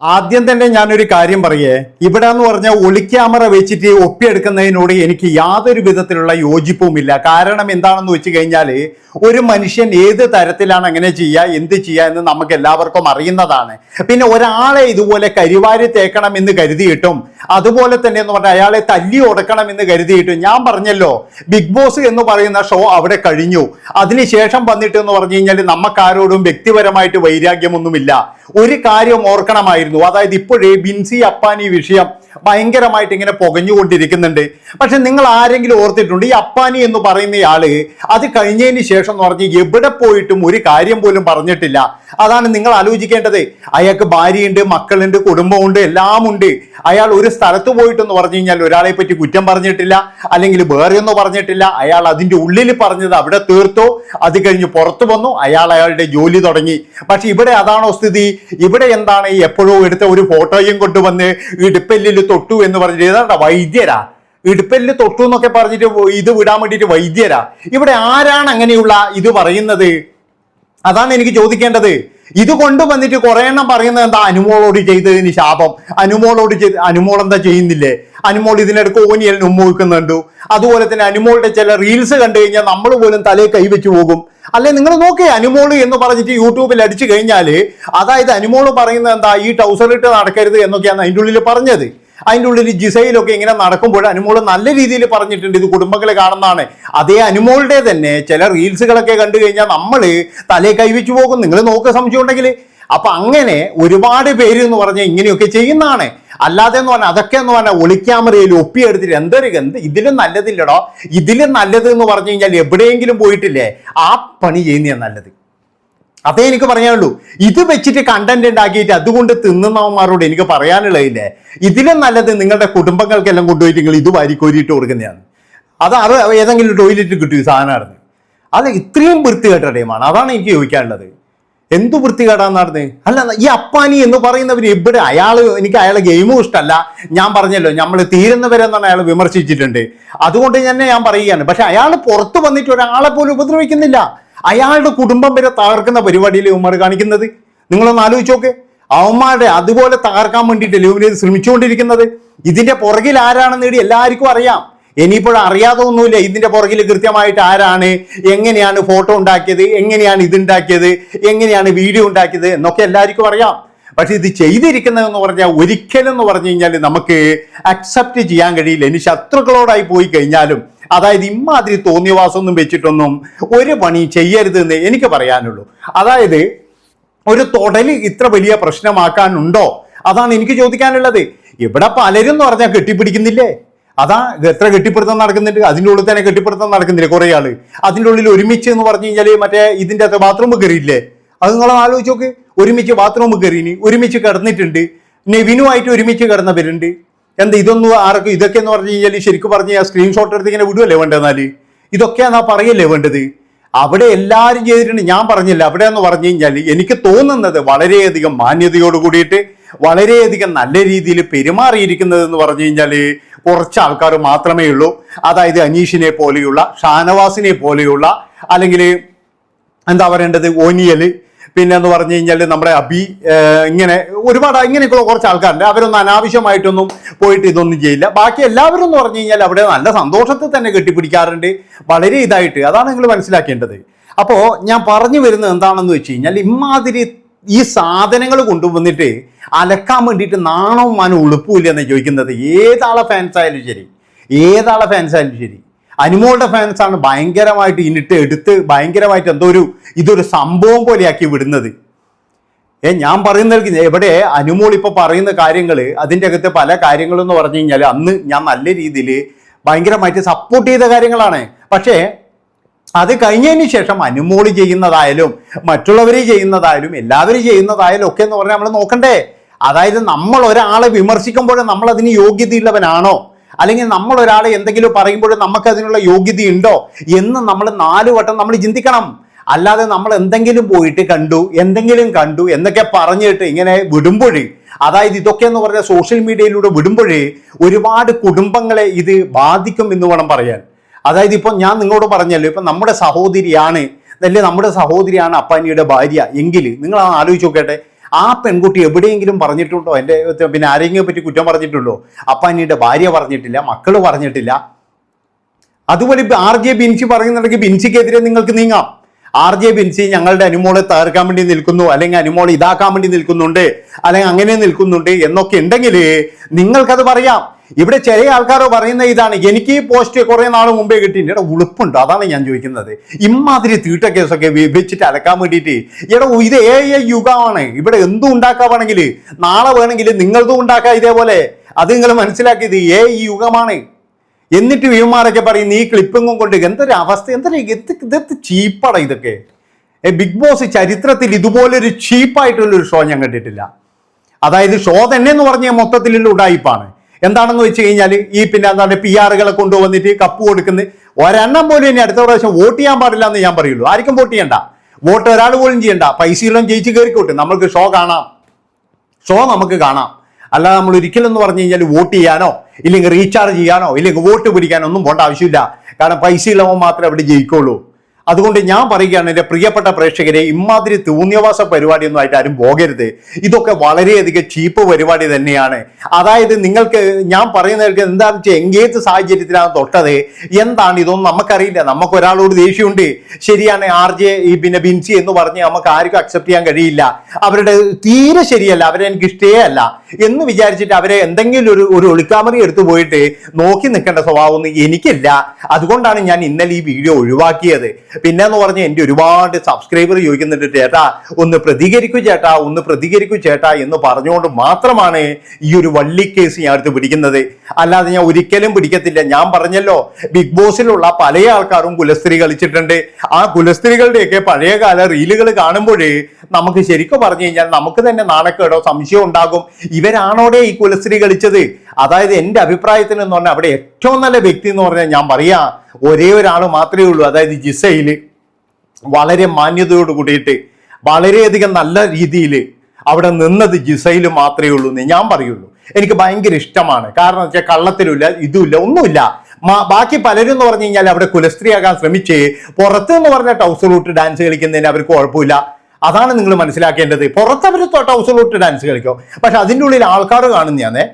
ആദ്യം തന്നെ ഞാനൊരു കാര്യം പറയേ, ഇവിടെ എന്ന് പറഞ്ഞാൽ ഒളിക്യാമറ വെച്ചിട്ട് ഒപ്പിയെടുക്കുന്നതിനോട് എനിക്ക് യാതൊരു വിധത്തിലുള്ള യോജിപ്പുമില്ല. കാരണം എന്താണെന്ന് വെച്ച് കഴിഞ്ഞാൽ ഒരു മനുഷ്യൻ ഏത് തരത്തിലാണ് അങ്ങനെ ചെയ്യുക, എന്ത് ചെയ്യുക എന്ന് നമുക്ക് എല്ലാവർക്കും അറിയുന്നതാണ്. പിന്നെ ഒരാളെ ഇതുപോലെ കരിവാരി തേക്കണം എന്ന് കരുതിയിട്ടും അതുപോലെ തന്നെ എന്ന് പറഞ്ഞാൽ അയാളെ തല്ലി ഒടുക്കണം എന്ന് കരുതിയിട്ടും, ഞാൻ പറഞ്ഞല്ലോ ബിഗ് ബോസ് എന്ന് പറയുന്ന ഷോ അവിടെ കഴിഞ്ഞു. അതിനുശേഷം വന്നിട്ട് എന്ന് പറഞ്ഞു കഴിഞ്ഞാൽ നമുക്കാരോടും വ്യക്തിപരമായിട്ട് വൈരാഗ്യമൊന്നുമില്ല. ഒരു കാര്യം ഓർക്കണമായിരുന്നു, അതായത് ഇപ്പോഴേ ബിൻസി അപ്പാനി വിഷയം ഭയങ്കരമായിട്ട് ഇങ്ങനെ പുകഞ്ഞുകൊണ്ടിരിക്കുന്നുണ്ട്. പക്ഷെ നിങ്ങൾ ആരെങ്കിലും ഓർത്തിട്ടുണ്ട് ഈ അപ്പാനി എന്ന് പറയുന്നയാള് അത് കഴിഞ്ഞതിന് ശേഷം എന്ന് പറഞ്ഞ് എവിടെ പോയിട്ടും ഒരു കാര്യം പോലും പറഞ്ഞിട്ടില്ല. അതാണ് നിങ്ങൾ ആലോചിക്കേണ്ടത്. അയാൾക്ക് ഭാര്യയുണ്ട്, മക്കളുണ്ട്, കുടുംബമുണ്ട്, എല്ലാം ഉണ്ട്. അയാൾ ഒരു സ്ഥലത്ത് പോയിട്ടെന്ന് പറഞ്ഞു കഴിഞ്ഞാൽ ഒരാളെ പറ്റി കുറ്റം പറഞ്ഞിട്ടില്ല, അല്ലെങ്കിൽ വേറെ ഒന്നും പറഞ്ഞിട്ടില്ല. അയാൾ അതിൻ്റെ ഉള്ളിൽ പറഞ്ഞത് അവിടെ തീർത്തു. അത് കഴിഞ്ഞ് പുറത്തു വന്നു, അയാളുടെ ജോലി തുടങ്ങി. പക്ഷെ ഇവിടെ അതാണോ സ്ഥിതി? ഇവിടെ എന്താണ്, എപ്പോഴോ എടുത്ത ഒരു ഫോട്ടോയും കൊണ്ടുവന്ന് ഇടുപ്പെല്ലിൽ തൊട്ടു എന്ന് പറഞ്ഞിട്ട് ഏതാണ്ടാ വൈദ്യരാ, ഇടുപ്പെല്ലിൽ തൊട്ടു എന്നൊക്കെ പറഞ്ഞിട്ട് ഇത് വിടാൻ വേണ്ടിയിട്ട് വൈദ്യരാ. ഇവിടെ ആരാണ് അങ്ങനെയുള്ള ഇത് പറയുന്നത്? അതാണ് എനിക്ക് ചോദിക്കേണ്ടത്. ഇത് കൊണ്ടുവന്നിട്ട് കുറെ എണ്ണം പറയുന്നത് എന്താ, അനുമോളോട് ചെയ്തതിന് ശാപം, അനുമോളോട് അനുമോൾ എന്താ ചെയ്യുന്നില്ലേ? അനുമോൾ ഇതിനിടയ്ക്ക് ഓനിയലിന് ഉമ്മ വെക്കുന്നുണ്ടു. അതുപോലെ തന്നെ അനുമോളുടെ ചില റീൽസ് കണ്ടു കഴിഞ്ഞാൽ നമ്മൾ പോലും തലയിൽ കൈവച്ചു പോകും. അല്ലെ, നിങ്ങൾ നോക്കേ, അനുമോള് എന്ന് പറഞ്ഞിട്ട് യൂട്യൂബിൽ അടിച്ചു കഴിഞ്ഞാൽ അതായത് അനുമോള് പറയുന്നത് എന്താ, ഈ ടൗസർ ഇട്ട് നടക്കരുത് എന്നൊക്കെയാണ് അതിൻ്റെ ഉള്ളിൽ പറഞ്ഞത്. അതിൻ്റെ ഉള്ളിൽ ജിസയിലൊക്കെ ഇങ്ങനെ നടക്കുമ്പോൾ അനുമോള് നല്ല രീതിയിൽ പറഞ്ഞിട്ടുണ്ട്, ഇത് കുടുംബങ്ങളെ കാണുന്നതാണ്. അതേ അനുമോളുടെ തന്നെ ചില റീൽസുകളൊക്കെ കണ്ടു കഴിഞ്ഞാൽ നമ്മൾ തലയെ കൈവച്ചു പോകും. നിങ്ങൾ നോക്കുക സംശയം ഉണ്ടെങ്കിൽ. അപ്പൊ അങ്ങനെ ഒരുപാട് പേര് എന്ന് പറഞ്ഞാൽ ഇങ്ങനെയൊക്കെ ചെയ്യുന്നതാണ്. അല്ലാതെ എന്ന് പറഞ്ഞാൽ അതൊക്കെ എന്ന് പറഞ്ഞാൽ ഒളിക്യാമറയിൽ ഒപ്പിയെടുത്തിട്ട് എന്ത് ഇതിലും നല്ലതില്ലടോ. ഇതിലും നല്ലത് എന്ന് പറഞ്ഞു കഴിഞ്ഞാൽ എവിടെയെങ്കിലും പോയിട്ടില്ലേ ആ പണി ചെയ്യുന്നതാണ് നല്ലത്. അതേ എനിക്ക് പറയാനുള്ളൂ. ഇത് വെച്ചിട്ട് കണ്ടന്റ് ഉണ്ടാക്കിയിട്ട് അതുകൊണ്ട് തിന്നുന്നവന്മാരോട് എനിക്ക് പറയാനുള്ളതില്ലേ, ഇതിലും നല്ലത് നിങ്ങളുടെ കുടുംബങ്ങൾക്കെല്ലാം കൊണ്ടുപോയിട്ട് നിങ്ങൾ ഇത് വാരിക്കോരിയിട്ട് കൊടുക്കുന്നതാണ്. അത് ഏതെങ്കിലും ടോയ്ലറ്റ് കിട്ടും ഈ സാധനമായിരുന്നു. അത് ഇത്രയും വൃത്തികെട്ട ടീമാണ്. അതാണ് എനിക്ക് ചോദിക്കാനുള്ളത്. എന്തു വൃത്തികേടാന്ന് നടന്നത്? അല്ല, ഈ അപ്പാനി എന്ന് പറയുന്നവർ എവിടെ? എനിക്ക് അയാളെ ഗെയിമും ഇഷ്ടമല്ല. ഞാൻ പറഞ്ഞല്ലോ, നമ്മൾ തീരുന്നവരെ എന്നാണ് അയാൾ വിമർശിച്ചിട്ടുണ്ട്. അതുകൊണ്ട് തന്നെ ഞാൻ പറയുകയാണ്. പക്ഷെ അയാൾ പുറത്ത് വന്നിട്ട് ഒരാളെ പോലും ഉപദ്രവിക്കുന്നില്ല. അയാളുടെ കുടുംബം വരെ തകർക്കുന്ന പരിപാടിയിൽ ഇവന്മാർ കാണിക്കുന്നത്. നിങ്ങളൊന്ന് ആലോചിച്ച് നോക്ക്. അവന്മാരുടെ അതുപോലെ തകർക്കാൻ വേണ്ടിയിട്ടല്ലേ ഇവർ ശ്രമിച്ചുകൊണ്ടിരിക്കുന്നത്. ഇതിന്റെ പുറകിൽ ആരാണെന്ന് എല്ലാവർക്കും അറിയാം. ഇനിയിപ്പോഴും അറിയാതെ ഒന്നുമില്ല ഇതിന്റെ പുറകിൽ കൃത്യമായിട്ട് ആരാണ്, എങ്ങനെയാണ് ഫോട്ടോ ഉണ്ടാക്കിയത്, എങ്ങനെയാണ് ഇതുണ്ടാക്കിയത്, എങ്ങനെയാണ് വീഡിയോ ഉണ്ടാക്കിയത് എന്നൊക്കെ എല്ലാവർക്കും അറിയാം. പക്ഷെ ഇത് ചെയ്തിരിക്കുന്നതെന്ന് പറഞ്ഞാൽ ഒരിക്കലും എന്ന് പറഞ്ഞു കഴിഞ്ഞാൽ നമുക്ക് അക്സെപ്റ്റ് ചെയ്യാൻ കഴിയില്ല. ഇനി ശത്രുക്കളോടായി പോയി കഴിഞ്ഞാലും, അതായത് ഇമ്മാതിരി തോന്നിയവാസമൊന്നും വെച്ചിട്ടൊന്നും ഒരു പണി ചെയ്യരുതെന്ന് എനിക്ക് പറയാനുള്ളൂ. അതായത് ഒരു തൊടല് ഇത്ര വലിയ പ്രശ്നമാക്കാനുണ്ടോ? അതാണ് എനിക്ക് ചോദിക്കാനുള്ളത്. ഇവിടെ പലരും എന്ന് പറഞ്ഞാൽ കെട്ടിപ്പിടിക്കുന്നില്ലേ? അതാ എത്ര കെട്ടിപ്പിടുത്തം നടക്കുന്നുണ്ട്. അതിൻ്റെ ഉള്ളിൽ തന്നെ കെട്ടിപ്പിടുത്തം നടക്കുന്നില്ലേ കുറേ ആള്. അതിൻ്റെ ഉള്ളിൽ ഒരുമിച്ച് എന്ന് പറഞ്ഞു കഴിഞ്ഞാൽ മറ്റേ ഇതിൻ്റെ അകത്ത് ബാത്റൂമിൽ കയറിയില്ലേ? അത് നിങ്ങൾ ആലോചിച്ച് നോക്ക്. ഒരുമിച്ച് ബാത്റൂമിൽ കയറിനി, ഒരുമിച്ച് കിടന്നിട്ടുണ്ട്, നെവിനുമായിട്ട് ഒരുമിച്ച് കിടന്നവരുണ്ട്. എന്താ ഇതൊന്നും ആർക്കും ഇതൊക്കെ എന്ന് പറഞ്ഞു കഴിഞ്ഞാൽ ശരിക്കും പറഞ്ഞ് ആ സ്ക്രീൻഷോട്ട് എടുത്ത് ഇങ്ങനെ വിടുവല്ലേ വേണ്ടതെന്നാല്? ഇതൊക്കെയാ പറയല്ലേ വേണ്ടത്? അവിടെ എല്ലാവരും ചെയ്തിട്ടുണ്ട്. ഞാൻ പറഞ്ഞില്ല, അവിടെ എന്ന് പറഞ്ഞു കഴിഞ്ഞാൽ എനിക്ക് തോന്നുന്നത് വളരെയധികം മാന്യതയോട് കൂടിയിട്ട് വളരെയധികം നല്ല രീതിയിൽ പെരുമാറിയിരിക്കുന്നത് എന്ന് പറഞ്ഞു കഴിഞ്ഞാൽ കുറച്ച് ആൾക്കാർ മാത്രമേ ഉള്ളൂ. അതായത് അനീഷിനെ പോലെയുള്ള, ഷാനവാസിനെ പോലെയുള്ള, അല്ലെങ്കിൽ എന്താ പറയേണ്ടത്, ഓനിയല്, പിന്നെ എന്ന് പറഞ്ഞു കഴിഞ്ഞാൽ നമ്മുടെ അബി, ഇങ്ങനെ ഒരുപാട് ഇങ്ങനെയൊക്കെയുള്ള കുറച്ച് ആൾക്കാരുണ്ട്. അവരൊന്നും അനാവശ്യമായിട്ടൊന്നും പോയിട്ട് ഇതൊന്നും ചെയ്യില്ല. ബാക്കി എല്ലാവരും എന്ന് പറഞ്ഞു കഴിഞ്ഞാൽ അവിടെ നല്ല സന്തോഷത്തിൽ തന്നെ കെട്ടിപ്പിടിക്കാറുണ്ട്, വളരെ ഇതായിട്ട്. അതാണ് നിങ്ങൾ മനസ്സിലാക്കേണ്ടത്. അപ്പോൾ ഞാൻ പറഞ്ഞു വരുന്നത് എന്താണെന്ന് വെച്ച് കഴിഞ്ഞാൽ ഇമാതിരി ഈ സാധനങ്ങൾ കൊണ്ടുവന്നിട്ട് അലക്കാൻ വേണ്ടിയിട്ട് നാണവും മാനവും ഉളുപ്പുമില്ല എന്ന് ചോദിക്കുന്നത്. ഏതാളെ ഫാൻസ് ആയാലും ശരി, അനുമോളുടെ ഫാൻസാണ് ഭയങ്കരമായിട്ട് ഇന്നിട്ട് എടുത്ത് ഭയങ്കരമായിട്ട് ഇതൊരു സംഭവം പോലെയാക്കി വിടുന്നത്. ഞാൻ പറയുന്നത് എവിടെ അനുമോൾ ഇപ്പൊ പറയുന്ന കാര്യങ്ങൾ, അതിൻ്റെ അകത്ത് പല കാര്യങ്ങളും എന്ന് പറഞ്ഞു കഴിഞ്ഞാൽ അന്ന് ഞാൻ നല്ല രീതിയിൽ ഭയങ്കരമായിട്ട് സപ്പോർട്ട് ചെയ്ത കാര്യങ്ങളാണ്. പക്ഷേ അത് കഴിഞ്ഞതിന് ശേഷം അനുമോള് ചെയ്യുന്നതായാലും മറ്റുള്ളവർ ചെയ്യുന്നതായാലും എല്ലാവരും ചെയ്യുന്നതായാലും ഒക്കെ എന്ന് പറഞ്ഞാൽ നമ്മൾ നോക്കണ്ടേ. അതായത് നമ്മൾ ഒരാളെ വിമർശിക്കുമ്പോൾ നമ്മൾ അതിന് യോഗ്യതയുള്ളവനാണോ, അല്ലെങ്കിൽ നമ്മൾ ഒരാളെ എന്തെങ്കിലും പറയുമ്പോൾ നമുക്ക് അതിനുള്ള യോഗ്യതയുണ്ടോ എന്ന് നമ്മൾ 4 വട്ടം നമ്മൾ ചിന്തിക്കണം. അല്ലാതെ നമ്മൾ എന്തെങ്കിലും പോയിട്ട് കണ്ടു എന്നൊക്കെ പറഞ്ഞിട്ട് ഇങ്ങനെ വിടുമ്പോൾ, അതായത് ഇതൊക്കെ എന്ന് പറഞ്ഞാൽ സോഷ്യൽ മീഡിയയിലൂടെ വിടുമ്പോൾ ഒരുപാട് കുടുംബങ്ങളെ ഇത് ബാധിക്കും എന്ന് വേണം പറയാൻ. അതായത് ഇപ്പം ഞാൻ നിങ്ങളോട് പറഞ്ഞല്ലോ, ഇപ്പം നമ്മുടെ സഹോദരിയാണ് അപ്പാനിയുടെ ഭാര്യ എങ്കിൽ നിങ്ങൾ ആലോചിച്ച് നോക്കട്ടെ. ആ പെൺകുട്ടി എവിടെയെങ്കിലും പറഞ്ഞിട്ടുണ്ടോ എൻ്റെ പിന്നെ ആരെങ്കിലും പറ്റി കുറ്റം പറഞ്ഞിട്ടുണ്ടോ? അപ്പാനിയുടെ ഭാര്യ പറഞ്ഞിട്ടില്ല, മക്കള് പറഞ്ഞിട്ടില്ല. അതുപോലെ ഇപ്പൊ RJ ബിൻസി പറയുന്നുണ്ടെങ്കിൽ ബിൻസിക്കെതിരെ നിങ്ങൾക്ക് നീങ്ങാം. RJ ബിൻസി ഞങ്ങളുടെ അനുമോളെ തകർക്കാൻ വേണ്ടി നിൽക്കുന്നു, അല്ലെങ്കിൽ അനുമോളെ ഇതാക്കാൻ വേണ്ടി നിൽക്കുന്നുണ്ട്, അല്ലെങ്കിൽ അങ്ങനെ നിൽക്കുന്നുണ്ട് എന്നൊക്കെ ഉണ്ടെങ്കിൽ നിങ്ങൾക്കത് പറയാം. ഇവിടെ ചില ആൾക്കാർ പറയുന്ന ഇതാണ്, എനിക്ക് ഈ പോസ്റ്റ് കുറെ നാൾ മുമ്പേ കിട്ടിയിട്ടുണ്ട്. ഇവിടെ ഉളുപ്പുണ്ട്, അതാണ് ഞാൻ ചോദിക്കുന്നത്. ഇമാതിരി തീട്ട കേസൊക്കെ വെച്ചിട്ട് അലക്കാൻ വേണ്ടിയിട്ട് ഇത് AI യുഗമാണ്. ഇവിടെ എന്തും ഉണ്ടാക്കാവാണെങ്കിൽ നാളെ വേണമെങ്കിൽ നിങ്ങളതും ഉണ്ടാക്കാം ഇതേപോലെ. അത് നിങ്ങൾ മനസ്സിലാക്കിയത് AI യുഗമാണ്. എന്നിട്ട് ഇവന്മാരൊക്കെ പറയും ഈ ക്ലിപ്പിങ്ങും കൊണ്ട് എന്തൊരു അവസ്ഥ, ഇതൊക്കെ ചീപ്പാടാ ഇതൊക്കെ. ബിഗ് ബോസ് ചരിത്രത്തിൽ ഇതുപോലൊരു ചീപ്പായിട്ടുള്ളൊരു ഷോ ഞാൻ കണ്ടിട്ടില്ല. അതായത് ഷോ തന്നെ എന്ന് പറഞ്ഞാൽ മൊത്തത്തിലുള്ള ഉടായിപ്പാണ്. എന്താണെന്ന് വെച്ച് കഴിഞ്ഞാൽ ഈ പിന്നെ എന്താണ് PR കൊണ്ടുവന്നിട്ട് കപ്പ് കൊടുക്കുന്നത്. ഒരെണ്ണം പോലും ഇനി അടുത്ത പ്രാവശ്യം വോട്ട് ചെയ്യാൻ പാടില്ല എന്ന് ഞാൻ പറയുള്ളൂ. ആർക്കും വോട്ട് ചെയ്യണ്ട, വോട്ട് ഒരാൾ പോലും ചെയ്യണ്ട, പൈസയിലും ജയിച്ച് കയറിക്കോട്ടെ, നമ്മൾക്ക് ഷോ കാണാം, ഷോ നമുക്ക് കാണാം. അല്ലാതെ നമ്മൾ ഒരിക്കലും എന്ന് പറഞ്ഞു കഴിഞ്ഞാൽ വോട്ട് ചെയ്യാനോ ഇല്ലെങ്കിൽ റീചാർജ് ചെയ്യാനോ ഇല്ലെങ്കിൽ വോട്ട് പിടിക്കാനോ ഒന്നും പോകേണ്ട ആവശ്യമില്ല. കാരണം പൈസ ഇല്ലവൻ മാത്രമേ അവിടെ ജയിക്കുള്ളൂ. അതുകൊണ്ട് ഞാൻ പറയുകയാണ്, എൻ്റെ പ്രിയപ്പെട്ട പ്രേക്ഷകരെ, ഇമാതിരി തൂന്യവാസ പരിപാടിയൊന്നും ആയിട്ട് ആരും പോകരുത്. ഇതൊക്കെ വളരെയധികം ചീപ്പ് പരിപാടി തന്നെയാണ്. അതായത് നിങ്ങൾക്ക് ഞാൻ പറയുന്നത് എന്താണെന്ന് വെച്ചാൽ എങ്കേത് സാഹചര്യത്തിലാണ് തൊട്ടത്, എന്താണ് ഇതൊന്നും നമുക്കറിയില്ല. നമുക്ക് ഒരാളോട് ദേഷ്യമുണ്ട്, ശരിയാണ്. RJ പിന്നെ ബിൻസി എന്ന് പറഞ്ഞ് നമുക്ക് ആർക്കും അക്സെപ്റ്റ് ചെയ്യാൻ കഴിയില്ല. അവരുടെ തീരെ ശരിയല്ല, അവരെ എനിക്ക് ഇഷ്ടേയല്ല എന്ന് വിചാരിച്ചിട്ട് അവരെ എന്തെങ്കിലും ഒരു ഒളിക്കാമറി എടുത്തു പോയിട്ട് നോക്കി നിൽക്കേണ്ട സ്വഭാവമൊന്നും എനിക്കില്ല. അതുകൊണ്ടാണ് ഞാൻ ഇന്നലെ ഈ വീഡിയോ ഒഴിവാക്കിയത്. പിന്നെ എന്ന് പറഞ്ഞാൽ എൻ്റെ ഒരുപാട് സബ്സ്ക്രൈബർ ചോദിക്കുന്നുണ്ട്, ചേട്ടാ ഒന്ന് പ്രതികരിക്കൂ ചേട്ടാ, ഒന്ന് പ്രതികരിക്കൂ ചേട്ടാ എന്ന് പറഞ്ഞുകൊണ്ട് മാത്രമാണ് ഈ ഒരു വള്ളിക്കേസ് ഞാൻ എടുത്ത് പിടിക്കുന്നത്. അല്ലാതെ ഞാൻ ഒരിക്കലും പിടിക്കത്തില്ല. ഞാൻ പറഞ്ഞല്ലോ, ബിഗ് ബോസിലുള്ള പല ആൾക്കാരും കുലസ്ത്രീ കളിച്ചിട്ടുണ്ട്. ആ കുലസ്ത്രീകളുടെയൊക്കെ പഴയകാല റീലുകൾ കാണുമ്പോൾ നമുക്ക് ശരിക്കും പറഞ്ഞു കഴിഞ്ഞാൽ നമുക്ക് തന്നെ നാണക്കേടോ സംശയം ഉണ്ടാകും, ഇവരാണോടെ ഈ കുലസ്ത്രീ കളിച്ചത്. അതായത് എൻ്റെ അഭിപ്രായത്തിൽ എന്ന് പറഞ്ഞാൽ അവിടെ ഏറ്റവും നല്ല വ്യക്തി എന്ന് പറഞ്ഞാൽ ഞാൻ പറയാ ഒരേ ഒരാൾ മാത്രമേ ഉള്ളൂ. അതായത് ജിസയിൽ വളരെ മാന്യതയോട് കൂടിയിട്ട് വളരെയധികം നല്ല രീതിയിൽ അവിടെ നിന്നത് ജിസയിൽ മാത്രമേ ഉള്ളൂ എന്ന് ഞാൻ പറയുള്ളൂ. എനിക്ക് ഭയങ്കര ഇഷ്ടമാണ്. കാരണം വെച്ചാൽ കള്ളത്തിലുമില്ല, ഇതുമില്ല, ഒന്നുമില്ല. ബാക്കി പലരും എന്ന് പറഞ്ഞു കഴിഞ്ഞാൽ അവിടെ കുലസ്ത്രീയാകാൻ ശ്രമിച്ച് പുറത്ത് എന്ന് പറഞ്ഞ ടൗസർ ഡാൻസ് കളിക്കുന്നതിന് അവർക്ക് കുഴപ്പമില്ല. അതാണ് നിങ്ങൾ മനസ്സിലാക്കേണ്ടത്. പുറത്തവർ ടൗസർ ഡാൻസ് കളിക്കും, പക്ഷെ അതിൻ്റെ ഉള്ളിൽ ആൾക്കാർ കാണുന്നതാണ്,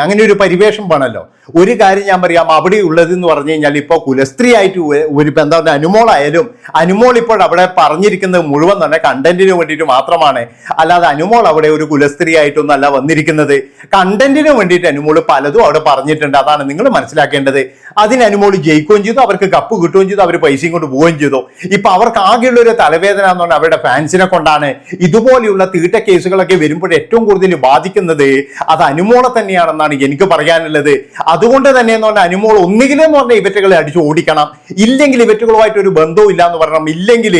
അങ്ങനെ ഒരു പരിവേഷം വേണമല്ലോ. ഒരു കാര്യം ഞാൻ പറയാം, അവിടെ ഉള്ളത് എന്ന് പറഞ്ഞു കഴിഞ്ഞാൽ ഇപ്പോൾ കുലസ്ത്രീ ആയിട്ട് ഒരു എന്താ പറയുക അനുമോളായാലും അനുമോൾ ഇപ്പോൾ അവിടെ പറഞ്ഞിരിക്കുന്നത് മുഴുവൻ തന്നെ കണ്ടന്റിന് വേണ്ടിയിട്ട് മാത്രമാണ്. അല്ലാതെ അനുമോൾ അവിടെ ഒരു കുലസ്ത്രീ ആയിട്ടൊന്നും അല്ല വന്നിരിക്കുന്നത്. കണ്ടന്റിന് വേണ്ടിയിട്ട് അനുമോൾ പലതും അവിടെ പറഞ്ഞിട്ടുണ്ട്. അതാണ് നിങ്ങൾ മനസ്സിലാക്കേണ്ടത്. അതിന് അനുമോൾ ജയിക്കുകയും ചെയ്തു, അവർക്ക് കപ്പ് കിട്ടുകയും ചെയ്തു, അവർ പൈസയും കൊണ്ട് പോവുകയും ചെയ്തു. ഇപ്പൊ അവർക്ക് ആകെയുള്ള ഒരു തലവേദന എന്ന് പറഞ്ഞാൽ അവരുടെ ഫാൻസിനെ കൊണ്ടാണ്. ഇതുപോലെയുള്ള തീട്ട കേസുകളൊക്കെ വരുമ്പോൾ ഏറ്റവും കൂടുതൽ ബാധിക്കുന്നത് അത് അനുമോളെ തന്നെയാണെന്നാണ് എനിക്ക് പറയാനുള്ളത്. അതുകൊണ്ട് തന്നെ എന്ന് പറഞ്ഞാൽ അനുമോൾ ഒന്നുകിലും എന്ന് പറഞ്ഞാൽ ഇവറ്റുകളെ അടിച്ചു ഓടിക്കണം, ഇല്ലെങ്കിൽ ഇവറ്റുകളുമായിട്ട് ഒരു ബന്ധവും ഇല്ല എന്ന് പറയണം. ഇല്ലെങ്കിൽ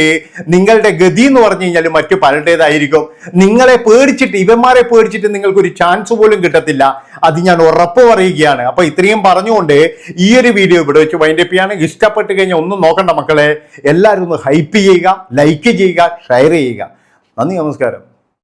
നിങ്ങളുടെ ഗതി എന്ന് പറഞ്ഞു കഴിഞ്ഞാൽ മറ്റു പലരുടേതായിരിക്കും. നിങ്ങളെ പേടിച്ചിട്ട്, ഇവന്മാരെ പേടിച്ചിട്ട് നിങ്ങൾക്കൊരു ചാൻസ് പോലും കിട്ടത്തില്ല. അത് ഞാൻ ഉറപ്പ് പറയുകയാണ്. അപ്പൊ ഇത്രയും പറഞ്ഞുകൊണ്ട് ഈ ഒരു വീഡിയോ ഇവിടെ വെച്ച് വൈൻഡപ്പ് ചെയ്യാണ്. ഇഷ്ടപ്പെട്ട് കഴിഞ്ഞാൽ ഒന്നും നോക്കണ്ട മക്കളെ, എല്ലാവരും ഒന്ന് ഹൈപ്പ് ചെയ്യുക, ലൈക്ക് ചെയ്യുക, ഷെയർ ചെയ്യുക. നന്ദി, നമസ്കാരം.